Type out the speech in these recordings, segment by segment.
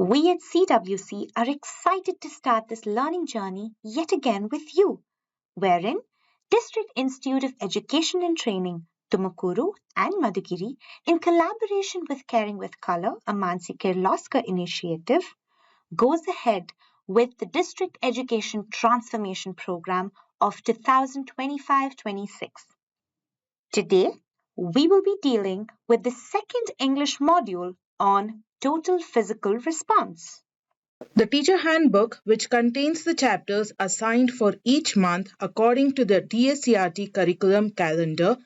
We at CWC are excited to start this learning journey yet again with you, wherein District Institute of Education and Training, Tumakuru and Madhugiri, in collaboration with Caring with Color, a Mansi Kirloskar initiative, goes ahead with the District Education Transformation Program of 2025-26. Today, we will be dealing with the second English module on total physical response. The teacher handbook, which contains the chapters assigned for each month according to the DSCRT curriculum calendar,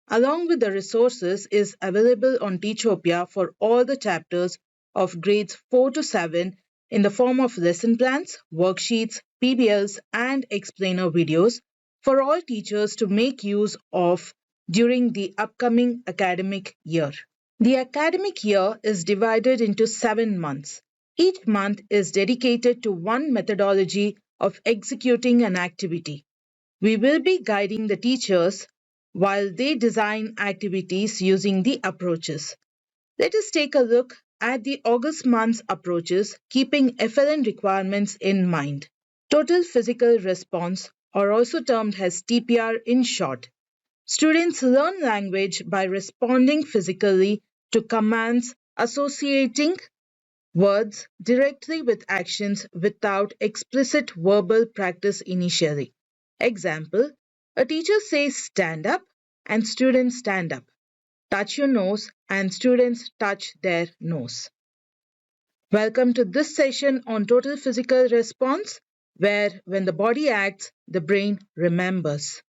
along with the resources, is available on Teachopia for all the chapters of grades 4 to 7 in the form of lesson plans, worksheets, PBLs, and explainer videos for all teachers to make use of during the upcoming academic year. The academic year is divided into 7 months. Each month is dedicated to one methodology of executing an activity. We will be guiding the teachers while they design activities using the approaches. Let us take a look at the August month's approaches, keeping FLN requirements in mind. Total physical response, or also termed as TPR in short. Students learn language by responding physically to commands, associating words directly with actions without explicit verbal practice initially. Example, a teacher says stand up and students stand up. Touch your nose and students touch their nose. Welcome to this session on total physical response, where when the body acts, the brain remembers.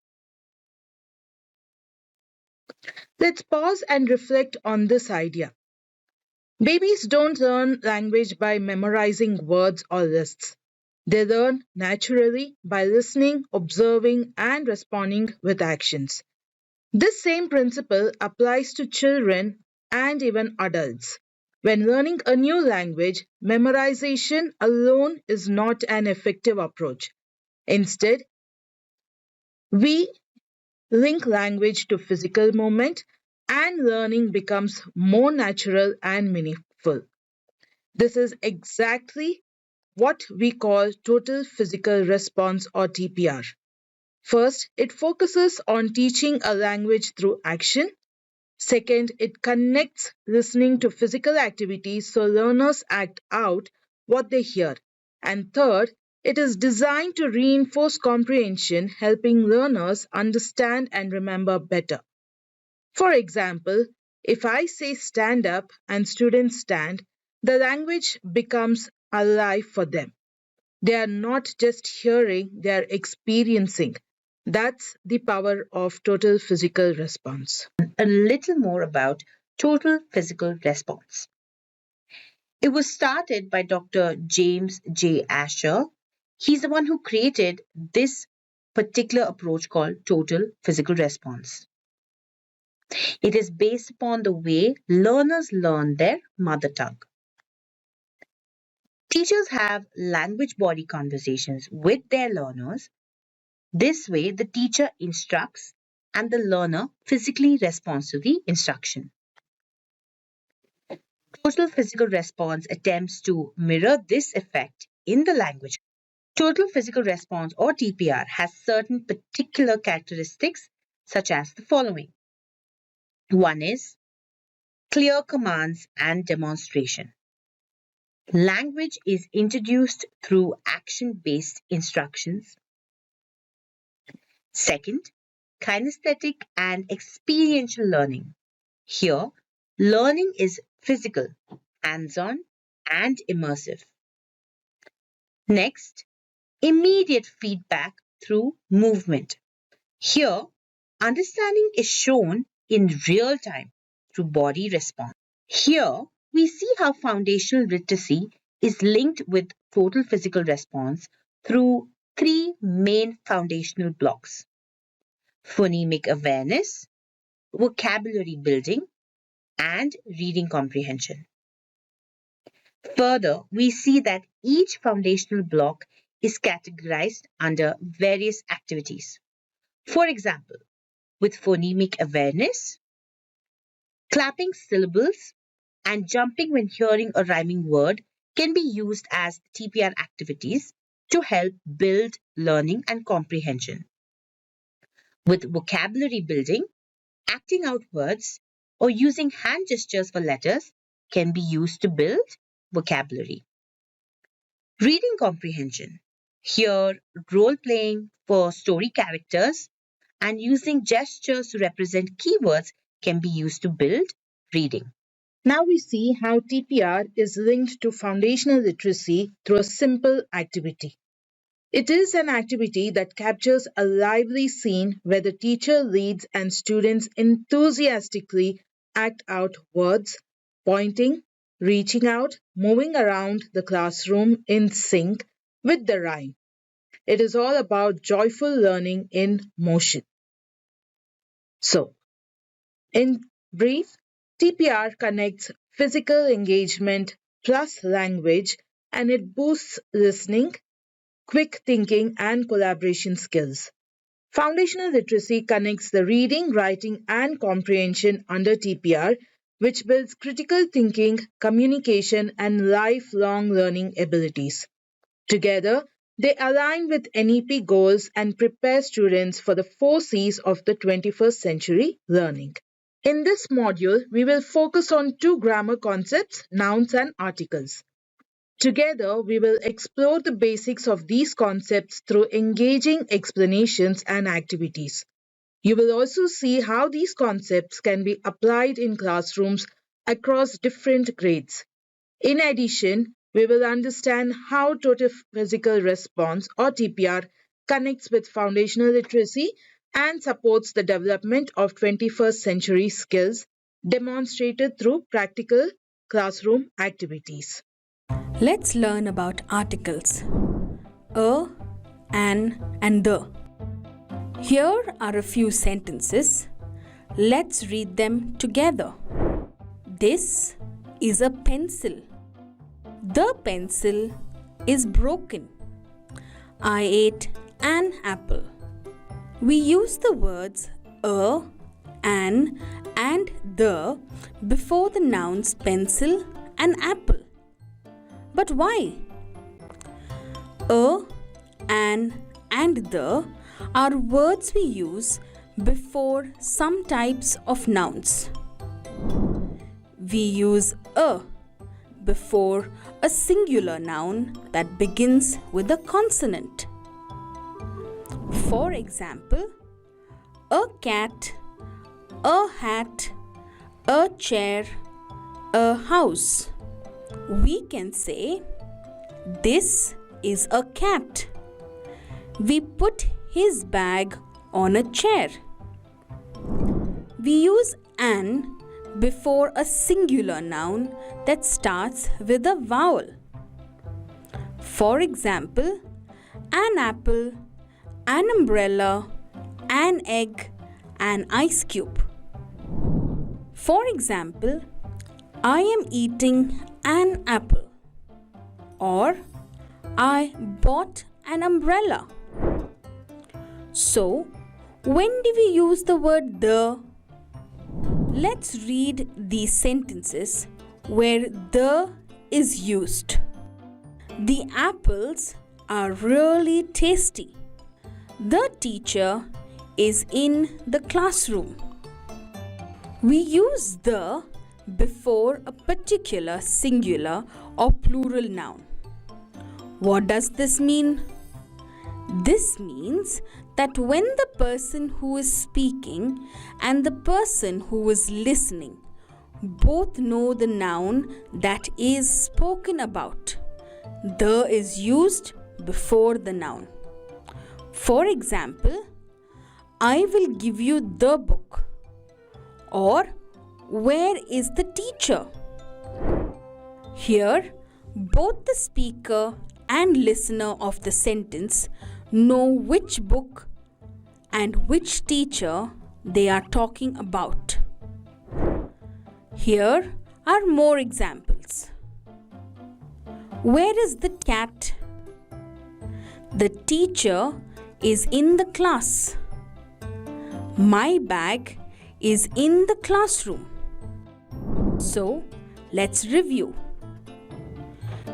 Let's pause and reflect on this idea. Babies don't learn language by memorizing words or lists. They learn naturally by listening, observing, and responding with actions. This same principle applies to children and even adults. When learning a new language, memorization alone is not an effective approach. Instead, we link language to physical movement, and learning becomes more natural and meaningful. This is exactly what we call total physical response or TPR. First, it focuses on teaching a language through action. Second, it connects listening to physical activities so learners act out what they hear. And third, it is designed to reinforce comprehension, helping learners understand and remember better. For example, if I say stand up and students stand, the language becomes alive for them. They are not just hearing, they are experiencing. That's the power of total physical response. A little more about total physical response. It was started by Dr. James J. Asher. He's the one who created this particular approach called total physical response. It is based upon the way learners learn their mother tongue. Teachers have language body conversations with their learners. This way, the teacher instructs and the learner physically responds to the instruction. Total physical response attempts to mirror this effect in the language. Total physical response or TPR has certain particular characteristics such as the following. One is clear commands and demonstration. Language is introduced through action-based instructions. Second, kinesthetic and experiential learning. Here, learning is physical, hands-on, and immersive. Next, immediate feedback through movement. Here, understanding is shown in real time through body response. Here, we see how foundational literacy is linked with total physical response through three main foundational blocks: phonemic awareness, vocabulary building, and reading comprehension. Further, we see that each foundational block is categorized under various activities. For example, with phonemic awareness, clapping syllables and jumping when hearing a rhyming word can be used as TPR activities to help build learning and comprehension. With vocabulary building, acting out words, or using hand gestures for letters can be used to build vocabulary. Reading comprehension. Here, role playing for story characters and using gestures to represent keywords can be used to build reading. Now we see how TPR is linked to foundational literacy through a simple activity. It is an activity that captures a lively scene where the teacher leads and students enthusiastically act out words, pointing, reaching out, moving around the classroom in sync with the rhyme. It is all about joyful learning in motion. So, in brief, TPR connects physical engagement plus language and it boosts listening, quick thinking, and collaboration skills. Foundational literacy connects the reading, writing, and comprehension under TPR, which builds critical thinking, communication, and lifelong learning abilities. Together, they align with NEP goals and prepare students for the 4 C's of the 21st century learning. In this module, we will focus on 2 grammar concepts, nouns and articles. Together, we will explore the basics of these concepts through engaging explanations and activities. You will also see how these concepts can be applied in classrooms across different grades. In addition, we will understand how total physical response or TPR connects with foundational literacy and supports the development of 21st century skills demonstrated through practical classroom activities. Let's learn about articles. A, an, and the. Here are a few sentences. Let's read them together. This is a pencil. The pencil is broken. I ate an apple. We use the words a, an, and the before the nouns pencil and apple. But why? A, an, and the are words we use before some types of nouns. We use a before a singular noun that begins with a consonant. For example, a cat, a hat, a chair, a house. We can say, this is a cat. We put his bag on a chair. We use an before a singular noun that starts with a vowel. For example, an apple, an umbrella, an egg, an ice cube. For example, I am eating an apple, or I bought an umbrella. So, when do we use the word the? Let's read these sentences where the is used. The apples are really tasty. The teacher is in the classroom. We use the before a particular singular or plural noun. What does this mean? This means that when the person who is speaking and the person who is listening both know the noun that is spoken about, the is used before the noun. For example, I will give you the book, or where is the teacher? Here, both the speaker and listener of the sentence know which book and which teacher they are talking about. Here are more examples. Where is the cat? The teacher is in the class. My bag is in the classroom. So, let's review.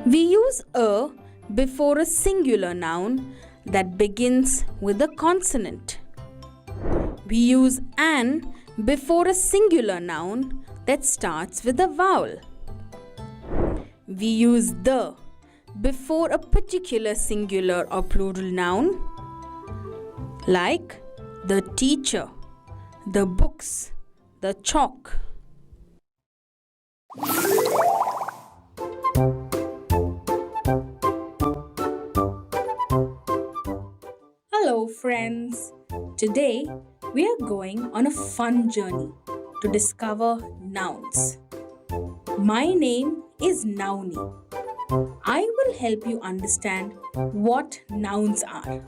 We use a before a singular noun that begins with a consonant. We use an before a singular noun that starts with a vowel. We use the before a particular singular or plural noun like the teacher, the books, the chalk. Hello friends! Today we are going on a fun journey to discover nouns. My name is Nauni. I will help you understand what nouns are.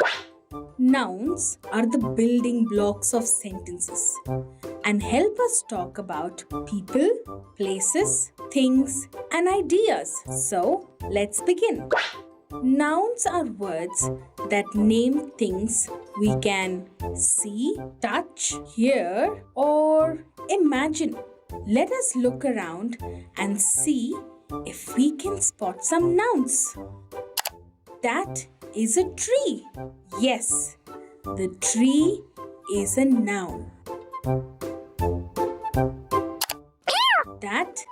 Nouns are the building blocks of sentences and help us talk about people, places, things, and ideas. So, let's begin. Nouns are words that name things we can see, touch, hear, or imagine. Let us look around and see if we can spot some nouns. That is a tree. Yes, the tree is a noun. That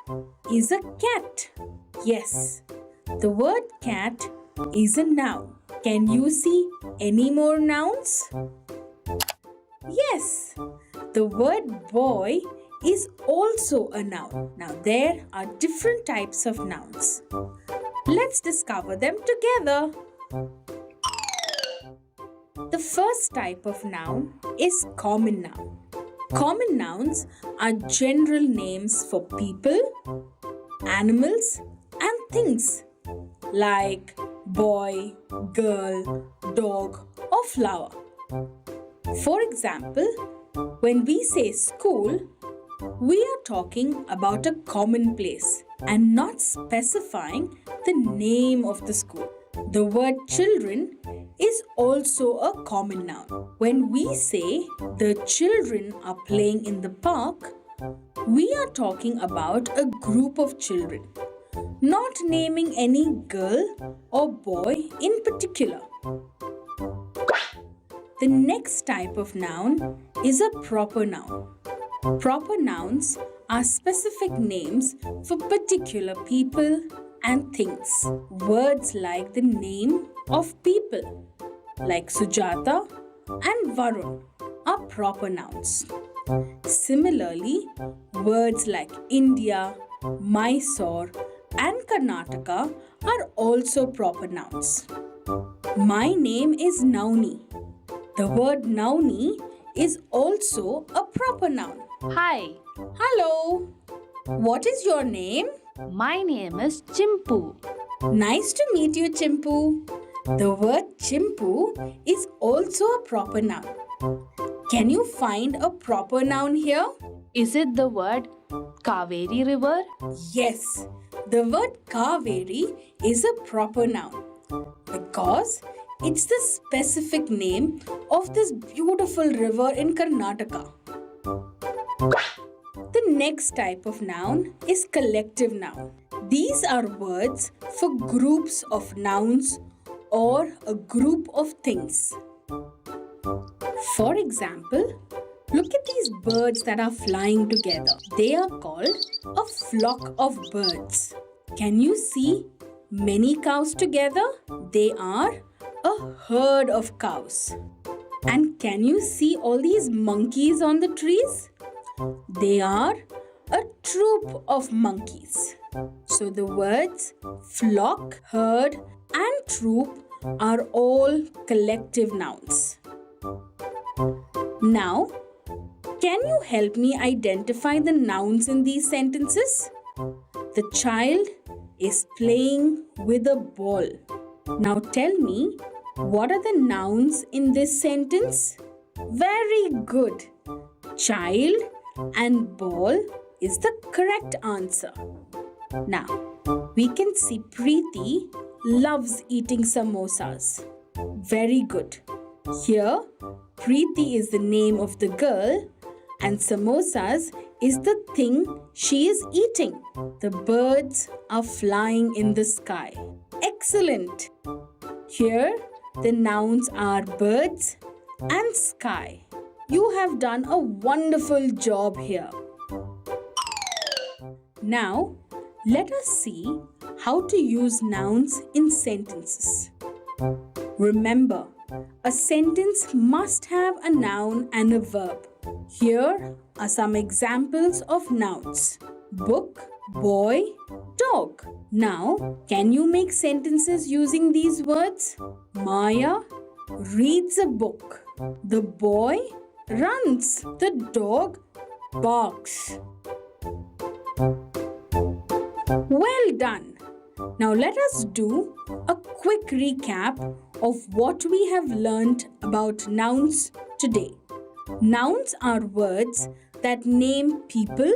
is a cat. Yes, the word cat is a noun. Can you see any more nouns? Yes, the word boy is also a noun. Now there are different types of nouns. Let's discover them together. The first type of noun is common noun. Common nouns are general names for people, animals, and things like boy, girl, dog, or flower. For example, when we say school, we are talking about a common place and not specifying the name of the school. The word children is also a common noun. When we say the children are playing in the park, we are talking about a group of children, not naming any girl or boy in particular. The next type of noun is a proper noun. Proper nouns are specific names for particular people and things. Words like the name of people, like Sujata and Varun, are proper nouns. Similarly, words like India, Mysore, and Karnataka are also proper nouns. My name is Nauni. The word Nauni is also a proper noun. Hi, Hello. What is your name? my name is Chimpu. Nice to meet you, Chimpu. The word Chimpu is also a proper noun. Can you find a proper noun here? Is it the word Kaveri River? Yes, the word Kaveri is a proper noun because it's the specific name of this beautiful river in Karnataka. The next type of noun is collective noun. These are words for groups of nouns or a group of things. For example, look at these birds that are flying together. They are called a flock of birds. Can you see many cows together? They are a herd of cows. And can you see all these monkeys on the trees? They are a troop of monkeys. So the words flock, herd, and troop are all collective nouns. Now, can you help me identify the nouns in these sentences? The child is playing with a ball. Now tell me, what are the nouns in this sentence? Very good. Child and ball is the correct answer. Now, we can see Preeti loves eating samosas. Very good. Here, Preeti is the name of the girl and samosas is the thing she is eating. The birds are flying in the sky. Excellent! Here, the nouns are birds and sky. You have done a wonderful job here. Now, let us see how to use nouns in sentences. Remember, a sentence must have a noun and a verb. Here are some examples of nouns: book, boy, dog. Now, can you make sentences using these words? Maya reads a book. The boy runs. The dog barks. Well done! Now let us do a quick recap of what we have learned about nouns today. Nouns are words that name people,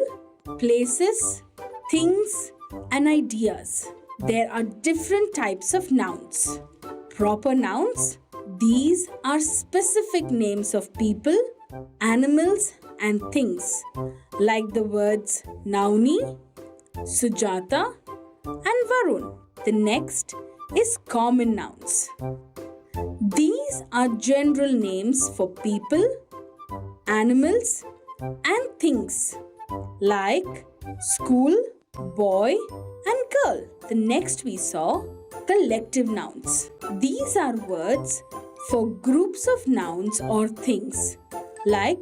places, things, and ideas. There are different types of nouns. Proper nouns, these are specific names of people, animals, and things, like the words Nauni, Sujata, and Varun. The next is common nouns. These are general names for people, animals, and things, like school, boy, and girl. The next we saw collective nouns. These are words for groups of nouns or things, like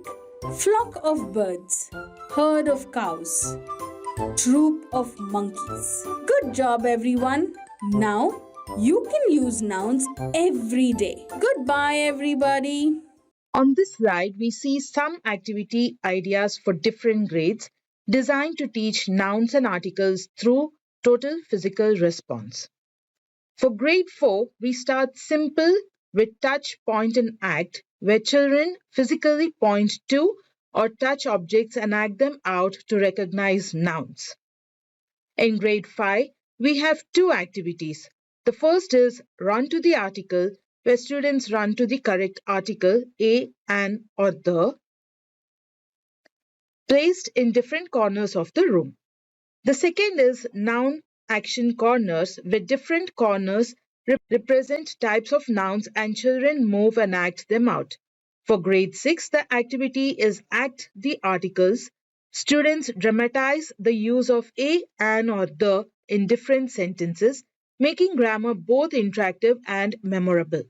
flock of birds, herd of cows, troop of monkeys. Good job, everyone. Now you can use nouns every day. Goodbye, everybody. On this slide, we see some activity ideas for different grades designed to teach nouns and articles through total physical response. For grade 4, we start simple with touch, point, and act, where children physically point to or touch objects and act them out to recognize nouns. In grade 5, we have two activities. The first is run to the article, where students run to the correct article, a, an, or the, placed in different corners of the room. The second is noun action corners, where different corners represent types of nouns and children move and act them out. For grade 6, the activity is act the articles. Students dramatize the use of a, an, or the in different sentences, making grammar both interactive and memorable.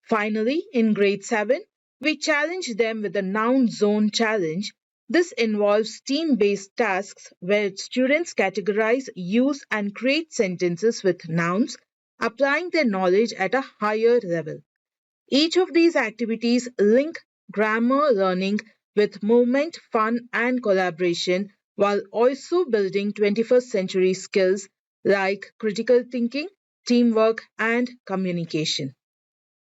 Finally, in grade 7, we challenge them with the noun zone challenge. This involves team-based tasks where students categorize, use, and create sentences with nouns, applying their knowledge at a higher level. Each of these activities link grammar learning with movement, fun, and collaboration, while also building 21st century skills like critical thinking, teamwork, and communication.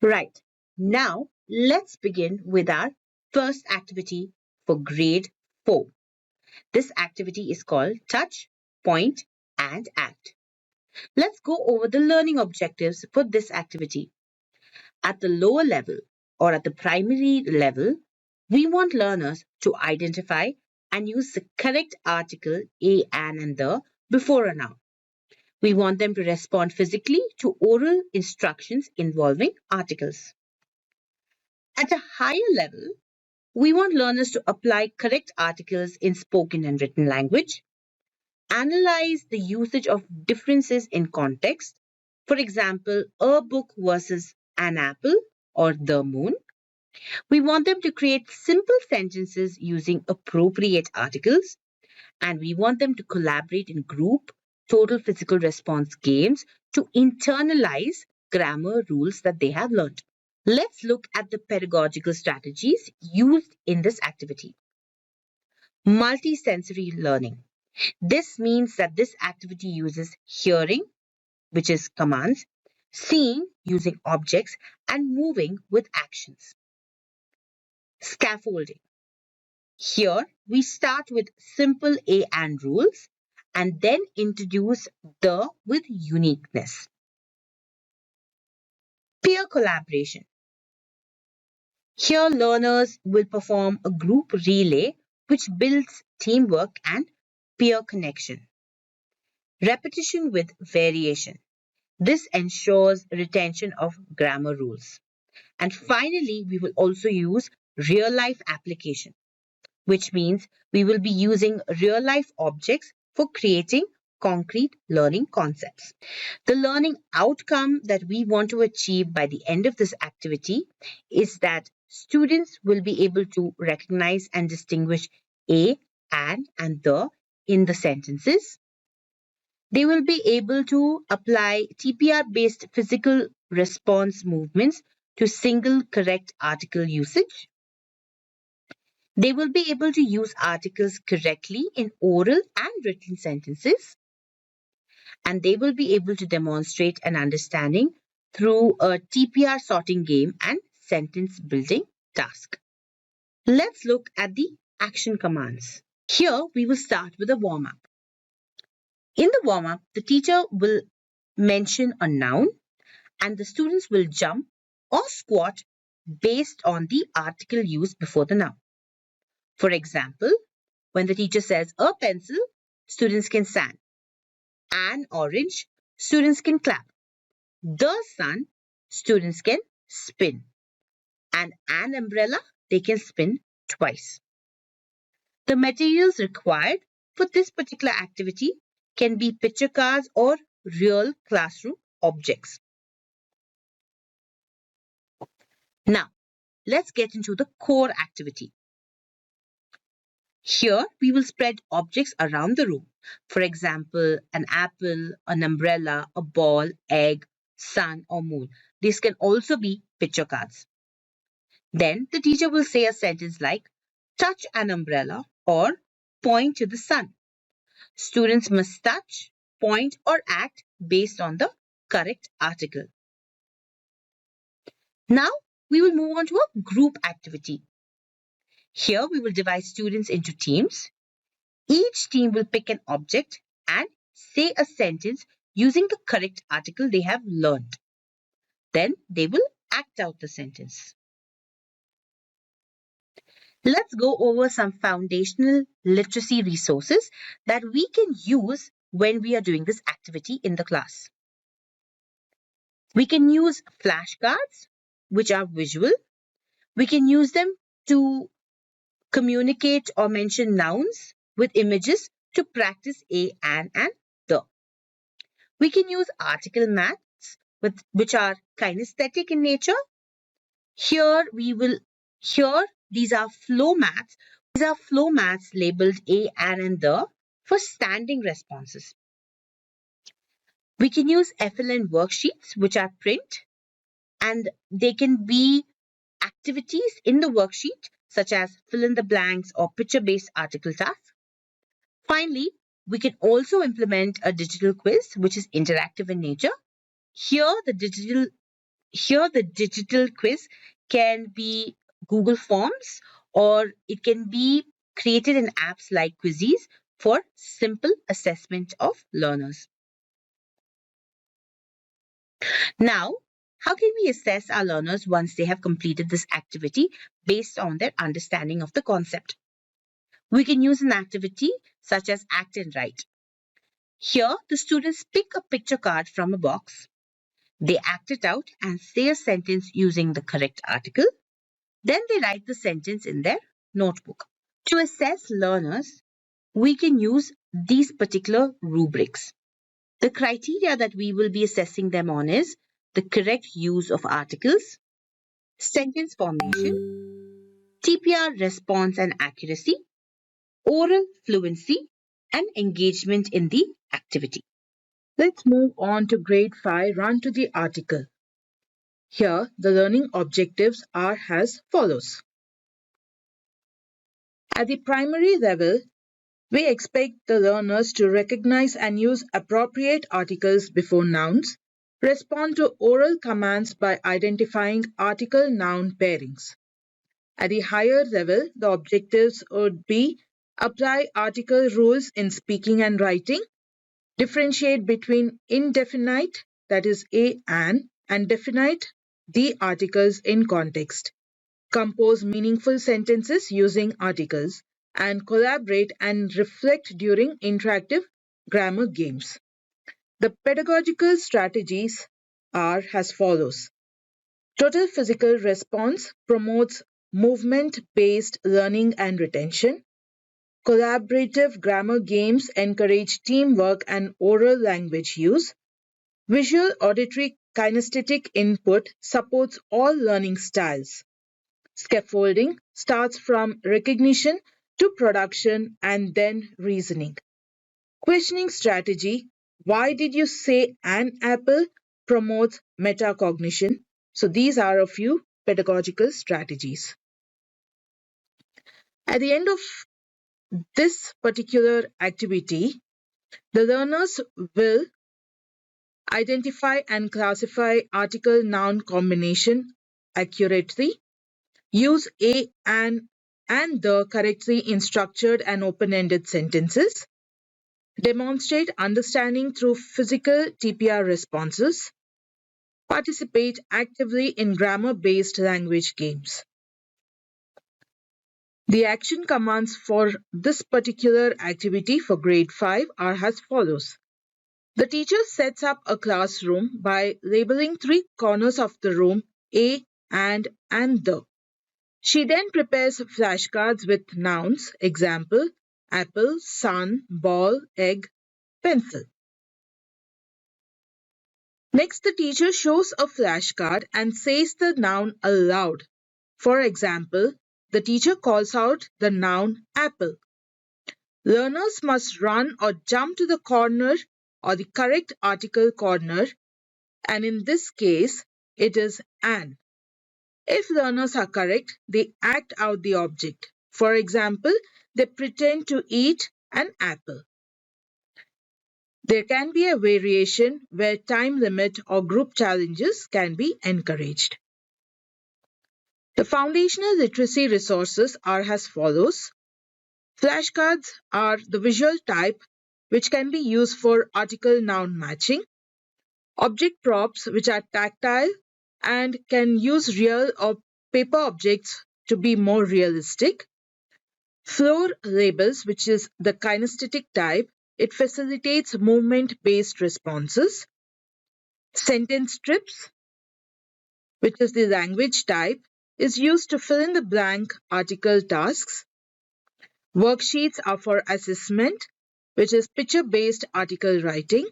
Right. Now, let's begin with our first activity for grade 4. This activity is called Touch, Point, and Act. Let's go over the learning objectives for this activity. At the lower level or at the primary level, we want learners to identify and use the correct article a, an, and the before a noun. We want them to respond physically to oral instructions involving articles. At a higher level, we want learners to apply correct articles in spoken and written language, analyze the usage of differences in context, for example, a book versus an apple or the moon. We want them to create simple sentences using appropriate articles, and we want them to collaborate in group total physical response games to internalize grammar rules that they have learned. Let's look at the pedagogical strategies used in this activity. Multisensory learning. This means that this activity uses hearing, which is commands, seeing using objects, and moving with actions. Scaffolding. Here we start with simple A and rules and then introduce the with uniqueness. Peer collaboration. Here learners will perform a group relay which builds teamwork and peer connection. Repetition with variation. This ensures retention of grammar rules. And finally, we will also use real life application, which means we will be using real life objects for creating concrete learning concepts. The learning outcome that we want to achieve by the end of this activity is that students will be able to recognize and distinguish a, an, and the in the sentences. They will be able to apply TPR based physical response movements to single correct article usage. They will be able to use articles correctly in oral and written sentences. And they will be able to demonstrate an understanding through a TPR sorting game and sentence building task. Let's look at the action commands. Here we will start with a warm up. In the warm up, the teacher will mention a noun and the students will jump or squat based on the article used before the noun. For example, when the teacher says a pencil, students can stand. An orange, students can clap. The sun, students can spin. And an umbrella, they can spin twice. The materials required for this particular activity can be picture cards or real classroom objects. Now, let's get into the core activity. Here, we will spread objects around the room. For example, an apple, an umbrella, a ball, egg, sun, or moon. These can also be picture cards. Then the teacher will say a sentence like, touch an umbrella or point to the sun. Students must touch, point, or act based on the correct article. Now, we will move on to a group activity. Here, we will divide students into teams. Each team will pick an object and say a sentence using the correct article they have learned. Then they will act out the sentence. Let's go over some foundational literacy resources that we can use when we are doing this activity in the class. We can use flashcards, which are visual. We can use them to communicate or mention nouns with images to practice a, an, and the. We can use article maps, which are kinesthetic in nature. Here these are flow maths. These are flow maths labeled a, an, and the for standing responses. We can use FLN worksheets, which are print, and they can be activities in the worksheet, such as fill in the blanks or picture-based article tasks. Finally, we can also implement a digital quiz, which is interactive in nature. Here, the digital quiz can be Google Forms, or it can be created in apps like Quizzes for simple assessment of learners. Now, how can we assess our learners once they have completed this activity based on their understanding of the concept? We can use an activity such as act and write. Here, the students pick a picture card from a box. They act it out and say a sentence using the correct article. Then they write the sentence in their notebook. To assess learners, we can use these particular rubrics. The criteria that we will be assessing them on is the correct use of articles, sentence formation, TPR response and accuracy, oral fluency, and engagement in the activity. Let's move on to grade 5, run to the article. Here, the learning objectives are as follows. At the primary level, we expect the learners to recognize and use appropriate articles before nouns, respond to oral commands by identifying article-noun pairings. At the higher level, the objectives would be apply article rules in speaking and writing, differentiate between indefinite, that is a, an, and definite, the articles in context, compose meaningful sentences using articles, and collaborate and reflect during interactive grammar games. The pedagogical strategies are as follows. Total physical response promotes movement-based learning and retention. Collaborative grammar games encourage teamwork and oral language use. Visual auditory kinesthetic input supports all learning styles. Scaffolding starts from recognition to production and then reasoning. Questioning strategy, why did you say an apple, promotes metacognition. So these are a few pedagogical strategies. At the end of this particular activity, the learners will identify and classify article noun combination accurately, use a and the correctly in structured and open-ended sentences, demonstrate understanding through physical TPR responses, participate actively in grammar-based language games. The action commands for this particular activity for grade 5 are as follows. The teacher sets up a classroom by labeling 3 corners of the room A and the. She then prepares flashcards with nouns, example, apple, sun, ball, egg, pencil. Next, the teacher shows a flashcard and says the noun aloud. For example, the teacher calls out the noun apple. Learners must run or jump to the corner or the correct article corner, and in this case, it is an. If learners are correct, they act out the object. For example, they pretend to eat an apple. There can be a variation where time limit or group challenges can be encouraged. The foundational literacy resources are as follows. Flashcards are the visual type which can be used for article-noun matching. Object props which are tactile and can use real or paper objects to be more realistic. Floor labels, which is the kinesthetic type, it facilitates movement-based responses. Sentence strips, which is the language type, is used to fill in the blank article tasks. Worksheets are for assessment, which is picture-based article writing.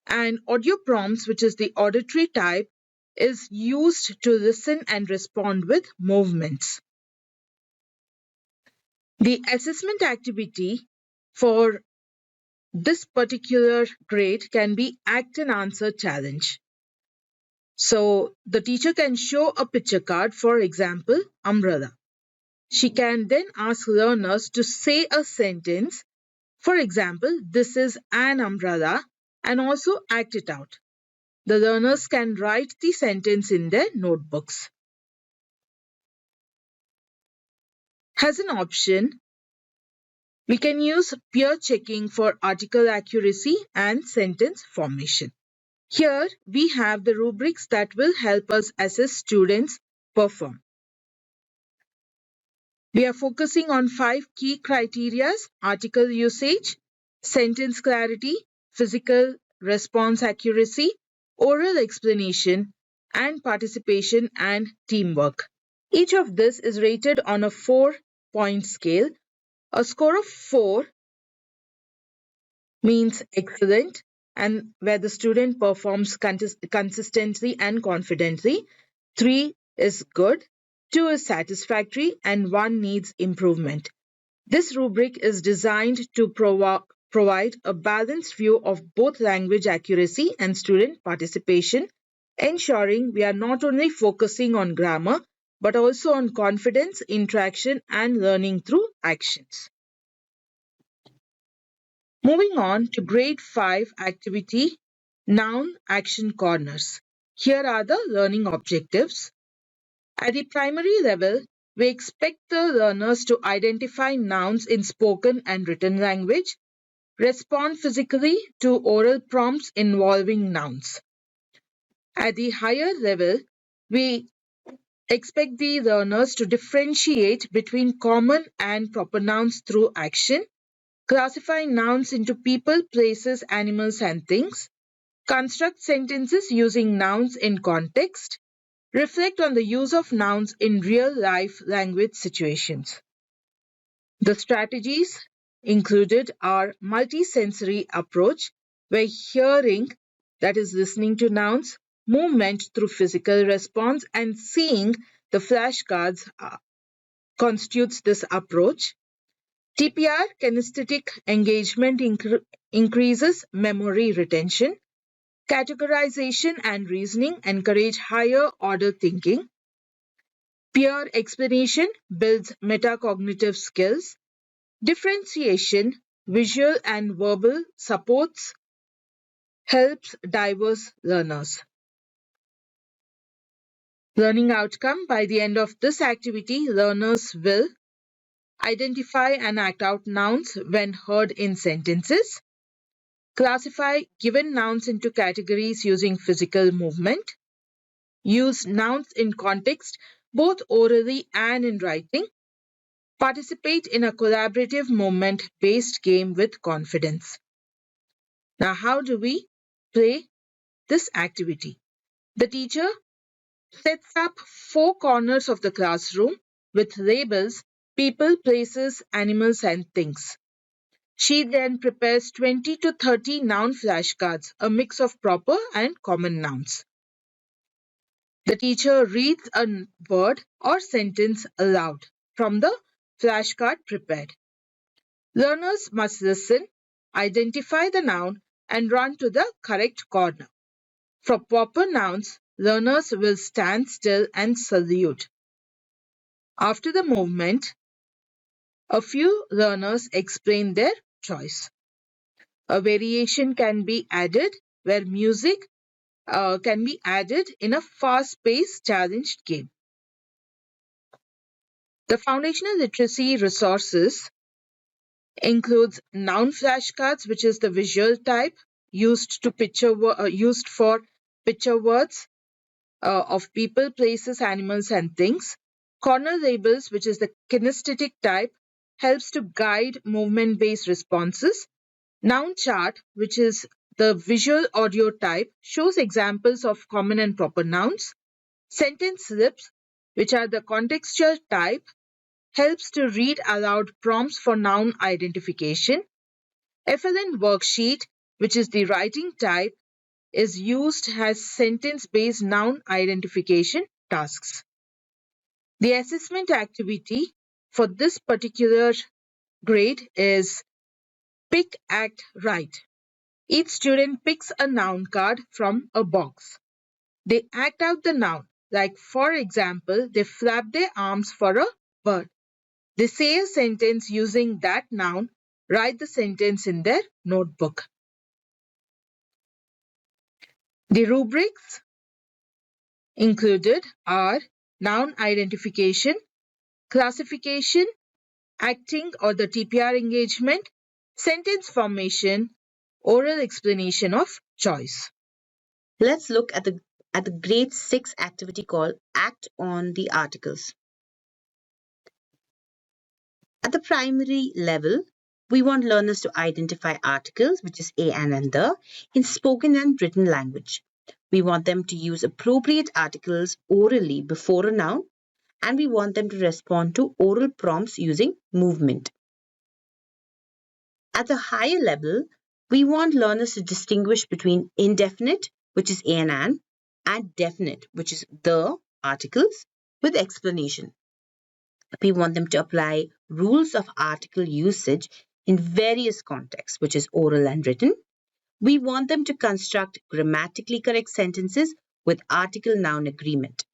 And audio prompts, which is the auditory type, is used to listen and respond with movements. The assessment activity for this particular grade can be act and answer challenge. So the teacher can show a picture card, for example, umbrella. She can then ask learners to say a sentence, for example, this is an umbrella, and also act it out. The learners can write the sentence in their notebooks. As an option, we can use peer checking for article accuracy and sentence formation. Here we have the rubrics that will help us assess students' perform. We are focusing on 5 key criteria: article usage, sentence clarity, physical response accuracy, oral explanation, and participation and teamwork. Each of this is rated on a 4-point scale. A score of 4 means excellent and where the student performs consistently and confidently. 3 is good, 2 is satisfactory, and 1 needs improvement. This rubric is designed to provide a balanced view of both language accuracy and student participation, ensuring we are not only focusing on grammar but also on confidence, interaction, and learning through actions. Moving on to grade 5 activity, noun action corners. Here are the learning objectives. At the primary level, we expect the learners to identify nouns in spoken and written language, respond physically to oral prompts involving nouns. At the higher level, we Expect the learners to differentiate between common and proper nouns through action, classify nouns into people, places, animals, and things, construct sentences using nouns in context, reflect on the use of nouns in real-life language situations. The strategies included are multisensory approach, where hearing, that is listening to nouns, movement through physical response, and seeing the flashcards constitutes this approach. TPR, kinesthetic engagement, increases memory retention. Categorization and reasoning encourage higher order thinking. Peer explanation builds metacognitive skills. Differentiation, visual and verbal supports helps diverse learners. Learning outcome: by the end of this activity, learners will identify and act out nouns when heard in sentences, classify given nouns into categories using physical movement, use nouns in context both orally and in writing, participate in a collaborative movement-based game with confidence. Now, how do we play this activity? The teacher sets up 4 corners of the classroom with labels: people, places, animals, and things. She then prepares 20 to 30 noun flashcards, a mix of proper and common nouns. The teacher reads a word or sentence aloud from the flashcard prepared. Learners must listen, identify the noun, and run to the correct corner. For proper nouns, learners will stand still and salute. After the movement, a few learners explain their choice. A variation can be added where music can be added in a fast-paced challenged game. The foundational literacy resources includes noun flashcards, which is the visual type used for picture words of people, places, animals, and things. Corner labels, which is the kinesthetic type, helps to guide movement-based responses. Noun chart, which is the visual audio type, shows examples of common and proper nouns. Sentence slips, which are the contextual type, helps to read aloud prompts for noun identification. FLN worksheet, which is the writing type, is used as sentence-based noun identification tasks. The assessment activity for this particular grade is Pick, Act, Write. Each student picks a noun card from a box. They act out the noun, like for example, they flap their arms for a bird. They say a sentence using that noun, write the sentence in their notebook. The rubrics included are noun identification, classification, acting or the TPR engagement, sentence formation, oral explanation of choice. Let's look at the grade 6 activity called Act on the Articles. At the primary level, we want learners to identify articles, which is a and the, in spoken and written language. We want them to use appropriate articles orally before a noun, and we want them to respond to oral prompts using movement. At the higher level, we want learners to distinguish between indefinite, which is a and definite, which is the articles, with explanation. We want them to apply rules of article usage in various contexts, which is oral and written. We want them to construct grammatically correct sentences with article-noun agreement.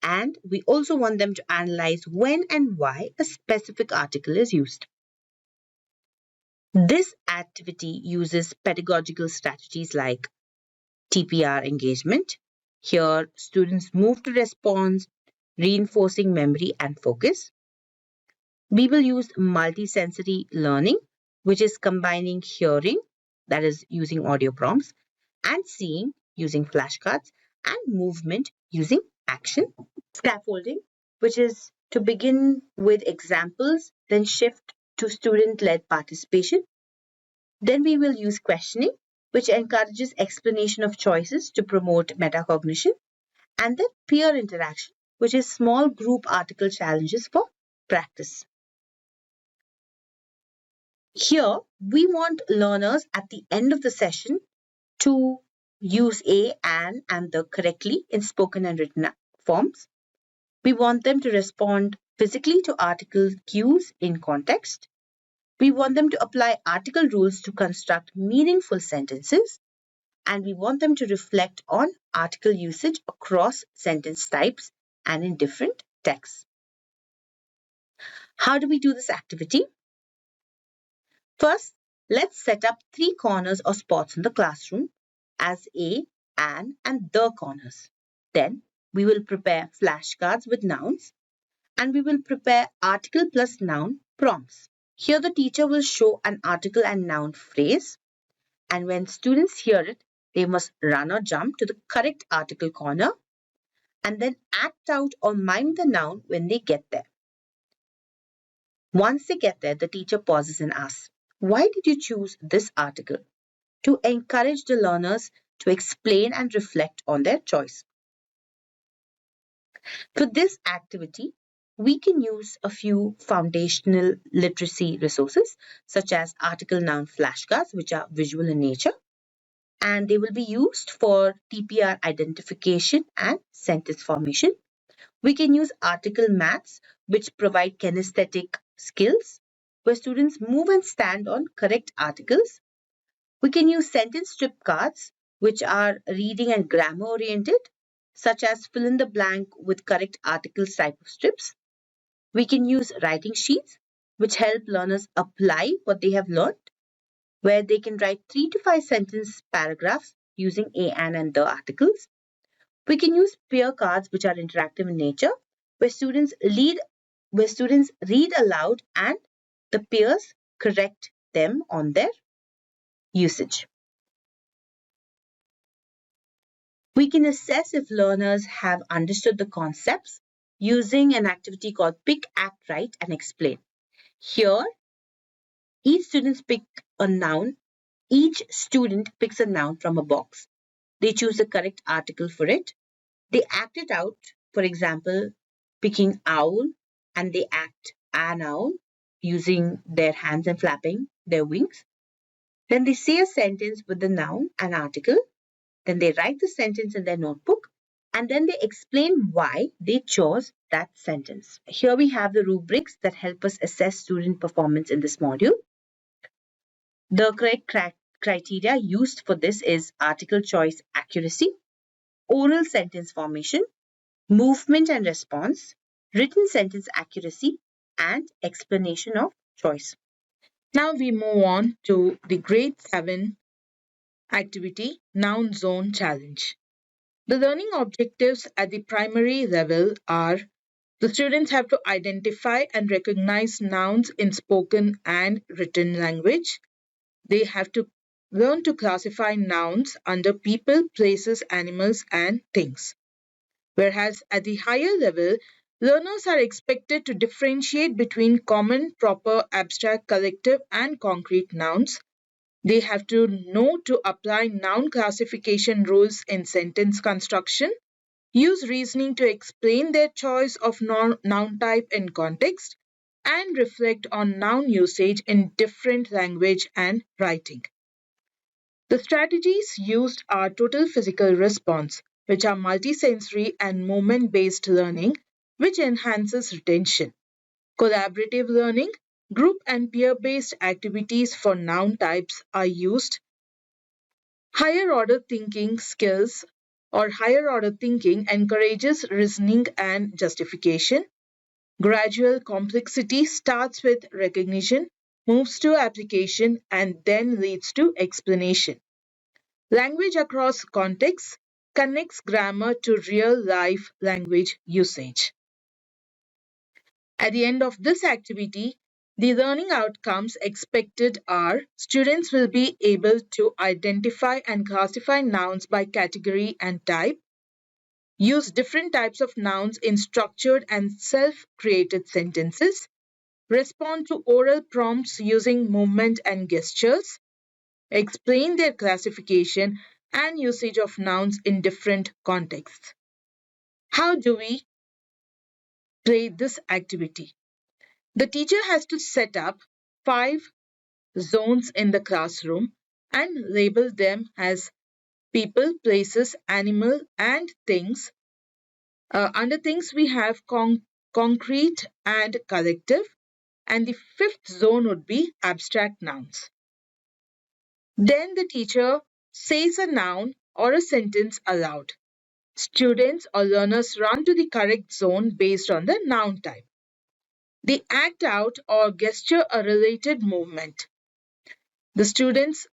And we also want them to analyze when and why a specific article is used. This activity uses pedagogical strategies like TPR engagement. Here, students move to response, reinforcing memory and focus. We will use multisensory learning, which is combining hearing, that is using audio prompts, and seeing using flashcards, and movement using action. Scaffolding, which is to begin with examples, then shift to student-led participation. Then we will use questioning, which encourages explanation of choices to promote metacognition. And then peer interaction, which is small group article challenges for practice. Here, we want learners at the end of the session to use a, an, and the correctly in spoken and written forms. We want them to respond physically to article cues in context. We want them to apply article rules to construct meaningful sentences. And we want them to reflect on article usage across sentence types and in different texts. How do we do this activity? First, let's set up 3 corners or spots in the classroom as a, an, and the corners. Then we will prepare flashcards with nouns and we will prepare article plus noun prompts. Here the teacher will show an article and noun phrase, and when students hear it, they must run or jump to the correct article corner and then act out or mime the noun when they get there. Once they get there, the teacher pauses and asks, "Why did you choose this article?" to encourage the learners to explain and reflect on their choice. For this activity, we can use a few foundational literacy resources such as article noun flashcards, which are visual in nature, and they will be used for TPR identification and sentence formation. We can use article mats, which provide kinesthetic skills where students move and stand on correct articles. We can use sentence strip cards, which are reading and grammar oriented, such as fill in the blank with correct articles type of strips. We can use writing sheets, which help learners apply what they have learned, where they can write 3 to 5 sentence paragraphs using a, an, and the articles. We can use peer cards, which are interactive in nature, where students read aloud and the peers correct them on their usage. We can assess if learners have understood the concepts using an activity called Pick, Act, Write, and Explain. Here, each student picks a noun from a box. They choose the correct article for it. They act it out, for example, picking owl, and they act an owl using their hands and flapping their wings. Then they say a sentence with the noun and article. Then they write the sentence in their notebook, and then they explain why they chose that sentence. Here we have the rubrics that help us assess student performance in this module. The correct criteria used for this is article choice accuracy, oral sentence formation, movement and response, written sentence accuracy, and explanation of choice. Now we move on to the grade 7 activity, Noun Zone Challenge. The learning objectives at the primary level are: the students have to identify and recognize nouns in spoken and written language. They have to learn to classify nouns under people, places, animals, and things. Whereas at the higher level, learners are expected to differentiate between common, proper, abstract, collective, and concrete nouns. They have to know to apply noun classification rules in sentence construction, use reasoning to explain their choice of noun type in context, and reflect on noun usage in different language and writing. The strategies used are total physical response, which are multisensory and movement-based learning, which enhances retention. Collaborative learning, group and peer-based activities for noun types are used. Higher order thinking skills or higher order thinking encourages reasoning and justification. Gradual complexity starts with recognition, moves to application, and then leads to explanation. Language across contexts connects grammar to real life language usage. At the end of this activity, the learning outcomes expected are: students will be able to identify and classify nouns by category and type. use different types of nouns in structured and self-created sentences, respond to oral prompts using movement and gestures, explain their classification and usage of nouns in different contexts. How do we play this activity? The teacher has to set up 5 zones in the classroom and label them as people, places, animal, and things. Under things, we have concrete and collective, and the 5th zone would be abstract nouns. Then the teacher says a noun or a sentence aloud. Students or learners run to the correct zone based on the noun type. They act out or gesture a related movement. The students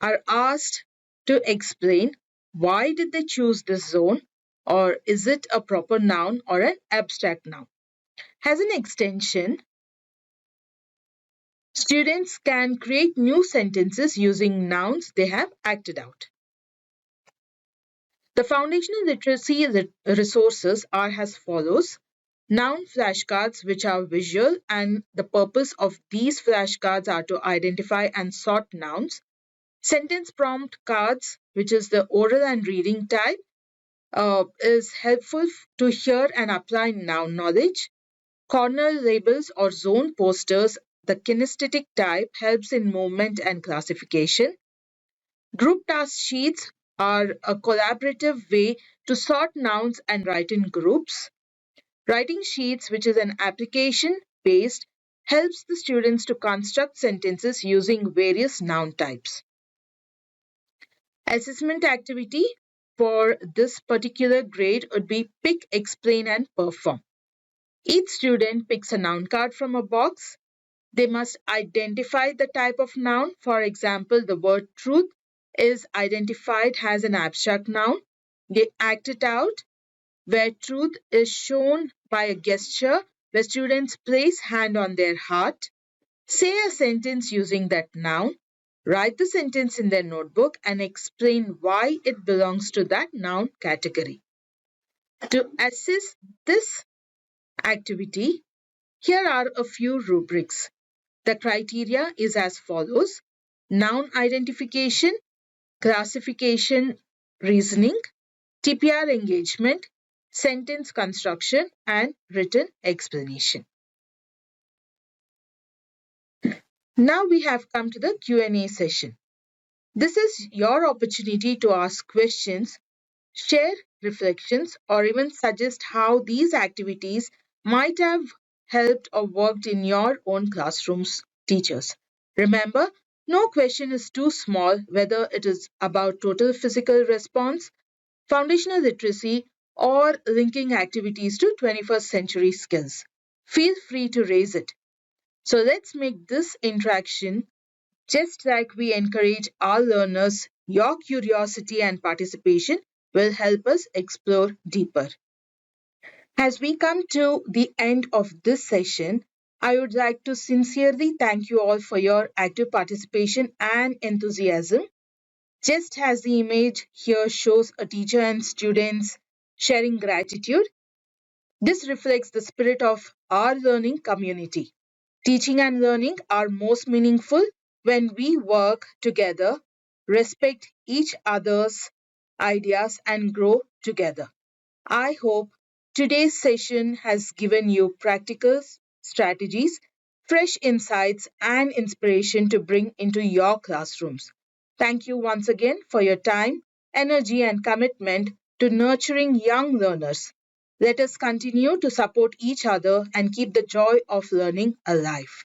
are asked to explain why did they choose this zone, or is it a proper noun or an abstract noun. As an extension, students can create new sentences using nouns they have acted out. The foundational literacy resources are as follows. Noun flashcards, which are visual, and the purpose of these flashcards are to identify and sort nouns. Sentence prompt cards, which is the oral and reading type, is helpful to hear and apply noun knowledge. Corner labels or zone posters, the kinesthetic type, helps in movement and classification. Group task sheets are a collaborative way to sort nouns and write in groups. Writing sheets, which is an application based, helps the students to construct sentences using various noun types. Assessment activity for this particular grade would be pick, explain, and perform. Each student picks a noun card from a box. They must identify the type of noun. For example, the word truth is identified as an abstract noun. They act it out, where truth is shown by a gesture where students place hand on their heart. Say a sentence using that noun. Write the sentence in their notebook and explain why it belongs to that noun category. To assess this activity, here are a few rubrics. The criteria is as follows: noun identification, classification, reasoning, TPR engagement, sentence construction, and written explanation. Now we have come to the Q&A session. This is your opportunity to ask questions, share reflections, or even suggest how these activities might have helped or worked in your own classrooms, teachers. Remember, no question is too small, whether it is about total physical response, foundational literacy, or linking activities to 21st century skills. Feel free to raise it. So let's make this interaction just like we encourage our learners. Your curiosity and participation will help us explore deeper. As we come to the end of this session, I would like to sincerely thank you all for your active participation and enthusiasm. Just as the image here shows a teacher and students sharing gratitude, this reflects the spirit of our learning community. Teaching and learning are most meaningful when we work together, respect each other's ideas, and grow together. I hope today's session has given you practical strategies, fresh insights, and inspiration to bring into your classrooms. Thank you once again for your time, energy, and commitment to nurturing young learners. Let us continue to support each other and keep the joy of learning alive.